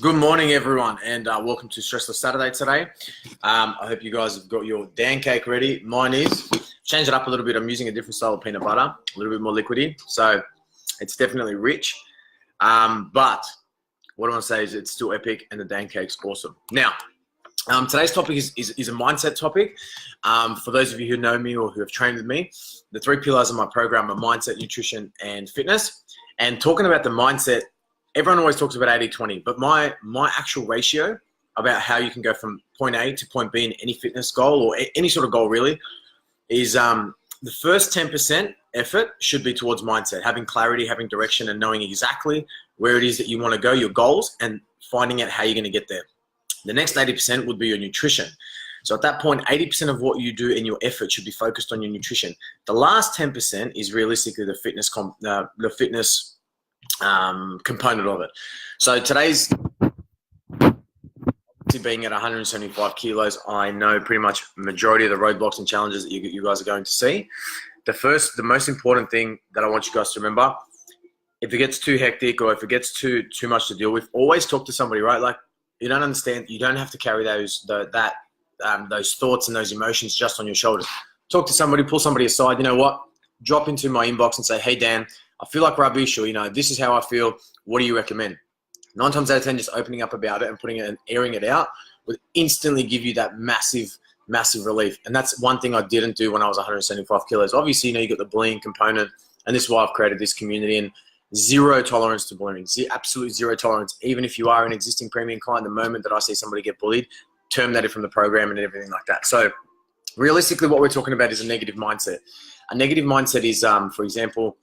Good morning, everyone, and welcome to Stressless Saturday today. I hope you guys have got your Dan cake ready. Mine is. Change it up a little bit. I'm using a different style of peanut butter, a little bit more liquidy, so it's definitely rich. But what I want to say is it's still epic, and the Dan cake's awesome. Now, today's topic is a mindset topic. For those of you who know me or who have trained with me, the three pillars of my program are mindset, nutrition, and fitness. And talking about the mindset, everyone always talks about 80-20, but my actual ratio about how you can go from point A to point B in any fitness goal or any sort of goal really is the first 10% effort should be towards mindset, having clarity, having direction, and knowing exactly where it is that you want to go, your goals, and finding out how you're going to get there. The next 80% would be your nutrition. So at that point, 80% of what you do in your effort should be focused on your nutrition. The last 10% is realistically the fitness component of it. So today's being at 175 kilos, I know pretty much majority of the roadblocks and challenges that you guys are going to see. The most important thing that I want you guys to remember, if it gets too hectic or if it gets too much to deal with, always talk to somebody, right? Like, you don't understand, you don't have to carry those thoughts and those emotions just on your shoulders. Talk to somebody, pull somebody aside. You know what? Drop into my inbox and say, hey, Dan, I feel like rubbish, or, this is how I feel. What do you recommend? 9 times out of 10, just opening up about it and putting it and airing it out would instantly give you that massive, massive relief. And that's one thing I didn't do when I was 175 kilos. Obviously, you got the bullying component, and this is why I've created this community, and zero tolerance to bullying, absolute zero tolerance. Even if you are an existing premium client, the moment that I see somebody get bullied, terminate it from the program and everything like that. So realistically, what we're talking about is a negative mindset. A negative mindset is, for example,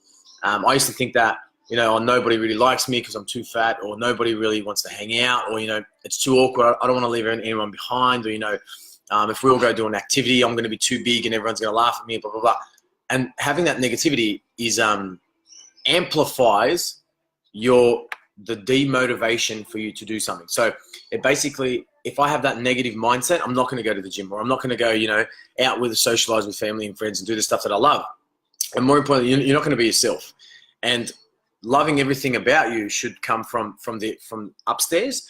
I used to think that, nobody really likes me because I'm too fat, or nobody really wants to hang out, or, it's too awkward. I don't want to leave anyone behind, or, if we all go do an activity, I'm going to be too big and everyone's going to laugh at me, blah, blah, blah. And having that negativity is amplifies the demotivation for you to do something. So it basically, if I have that negative mindset, I'm not going to go to the gym, or I'm not going to go, out with socialize with family and friends and do the stuff that I love. And more importantly, you're not going to be yourself. And loving everything about you should come from upstairs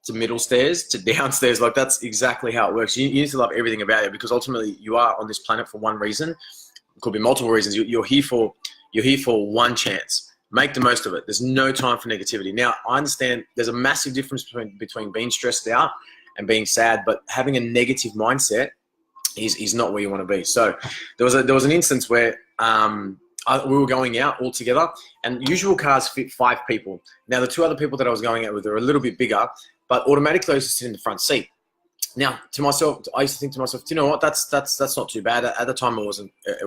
to middle stairs to downstairs. Like, that's exactly how it works. You need to love everything about you, because ultimately you are on this planet for one reason. It could be multiple reasons. You're here for one chance. Make the most of it. There's no time for negativity. Now, I understand there's a massive difference between being stressed out and being sad, but having a negative mindset is not where you want to be. So there was an instance where we were going out all together, and usual cars fit 5 people. Now, the 2 other people that I was going out with are a little bit bigger, but automatically I used to sit in the front seat. Now, to myself, I used to think to myself, do you know what? That's not too bad. At the time, it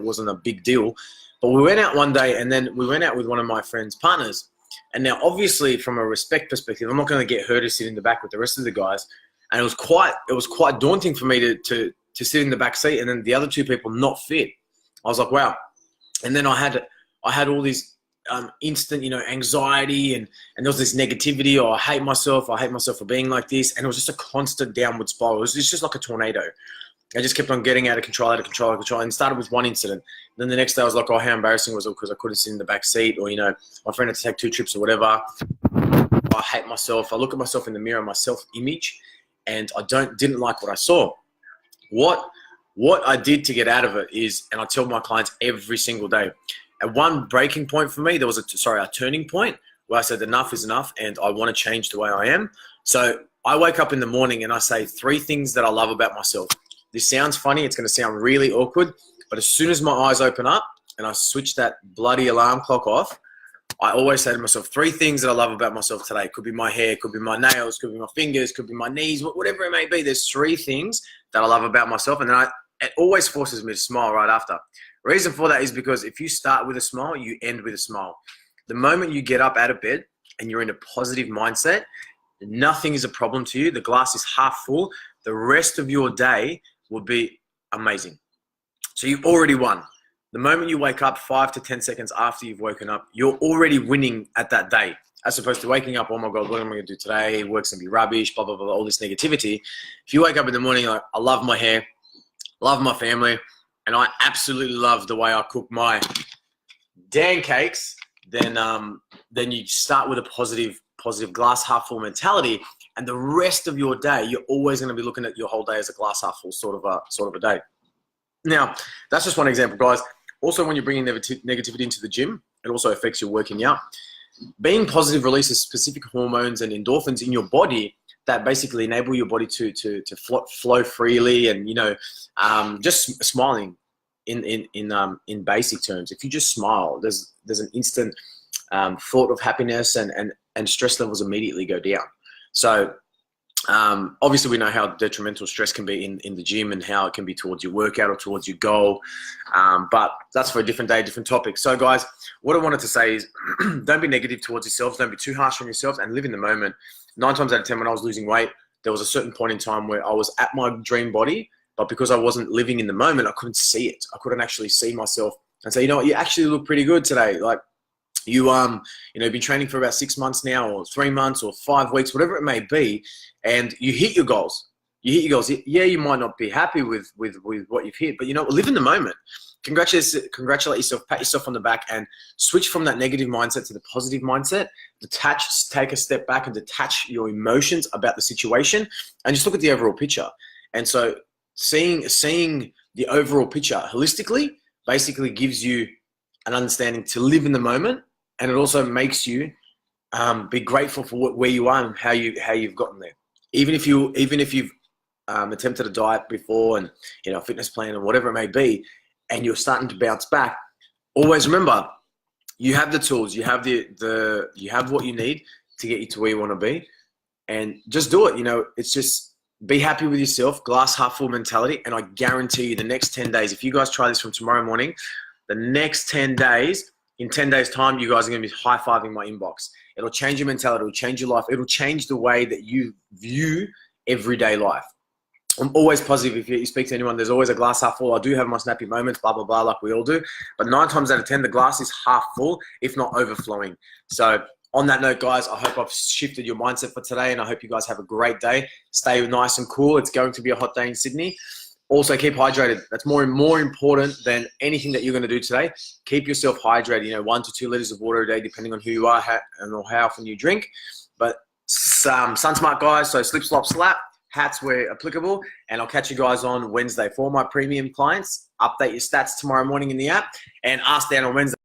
wasn't a big deal. But we went out one day, and then we went out with one of my friend's partners. And now, obviously, from a respect perspective, I'm not going to get her to sit in the back with the rest of the guys. And it was quite daunting for me to sit in the back seat, and then the other 2 people not fit. I was like, wow. And then I had all these instant, anxiety, and there was this negativity. I hate myself for being like this. And it was just a constant downward spiral. It was just like a tornado. I just kept on getting out of control. And it started with one incident. Then the next day I was like, oh, how embarrassing was it because I couldn't sit in the back seat, or, my friend had to take 2 trips or whatever. I hate myself. I look at myself in the mirror, my self-image, and I didn't like what I saw. What I did to get out of it is, and I tell my clients every single day, at one breaking point for me, there was a turning point where I said enough is enough, and I want to change the way I am. So I wake up in the morning and I say 3 things that I love about myself. This sounds funny. It's going to sound really awkward, but as soon as my eyes open up and I switch that bloody alarm clock off, I always say to myself 3 things that I love about myself today. It could be my hair, could be my nails, could be my fingers, could be my knees, whatever it may be. There's 3 things that I love about myself, and then it always forces me to smile right after. The reason for that is because if you start with a smile, you end with a smile. The moment you get up out of bed and you're in a positive mindset, nothing is a problem to you. The glass is half full. The rest of your day will be amazing. So you've already won. The moment you wake up 5 to 10 seconds after you've woken up, you're already winning at that day, as opposed to waking up, oh my God, what am I going to do today? Work's going to be rubbish, blah, blah, blah, all this negativity. If you wake up in the morning, like, I love my hair, love my family, and I absolutely love the way I cook my Dan cakes, then you start with a positive positive glass half full mentality, and the rest of your day, you're always going to be looking at your whole day as a glass half full sort of a day. Now, that's just one example, guys. Also, when you're bringing negativity into the gym, it also affects your working out. Being positive releases specific hormones and endorphins in your body that basically enable your body to flow freely, and just smiling in basic terms. If you just smile, there's an instant thought of happiness, and stress levels immediately go down. So obviously we know how detrimental stress can be in the gym, and how it can be towards your workout or towards your goal. But that's for a different day, different topic. So guys, what I wanted to say is don't be negative towards yourselves. Don't be too harsh on yourselves, and live in the moment. 9 times out of 10, when I was losing weight, there was a certain point in time where I was at my dream body, but because I wasn't living in the moment, I couldn't see it. I couldn't actually see myself and say, you know what, you actually look pretty good today. Like you've been training for about 6 months now, or 3 months, or 5 weeks, whatever it may be, and you hit your goals. Yeah, you might not be happy with what you've hit, but live in the moment. Congratulate yourself, pat yourself on the back, and switch from that negative mindset to the positive mindset. Take a step back and detach your emotions about the situation, and just look at the overall picture. And so seeing the overall picture holistically basically gives you an understanding to live in the moment, and it also makes you be grateful for where you are and how you've gotten there. Even if you've attempted a diet before, and a fitness plan, or whatever it may be, and you're starting to bounce back, always remember you have the tools, you have you have what you need to get you to where you want to be, and just do it. It's just be happy with yourself, glass half full mentality, and I guarantee you the next 10 days, if you guys try this from tomorrow morning, the next 10 days, in 10 days time, you guys are going to be high-fiving my inbox. It'll change your mentality, it'll change your life, it'll change the way that you view everyday life. I'm always positive. If you speak to anyone, there's always a glass half full. I do have my snappy moments, blah, blah, blah, like we all do. But 9 times out of 10, the glass is half full, if not overflowing. So on that note, guys, I hope I've shifted your mindset for today, and I hope you guys have a great day. Stay nice and cool. It's going to be a hot day in Sydney. Also, keep hydrated. That's more important than anything that you're going to do today. Keep yourself hydrated. 1 to 2 liters of water a day, depending on who you are and how often you drink. But sun smart, guys. So slip, slop, slap. Hats where applicable, and I'll catch you guys on Wednesday. For my premium clients, update your stats tomorrow morning in the app, and ask Dan on Wednesday.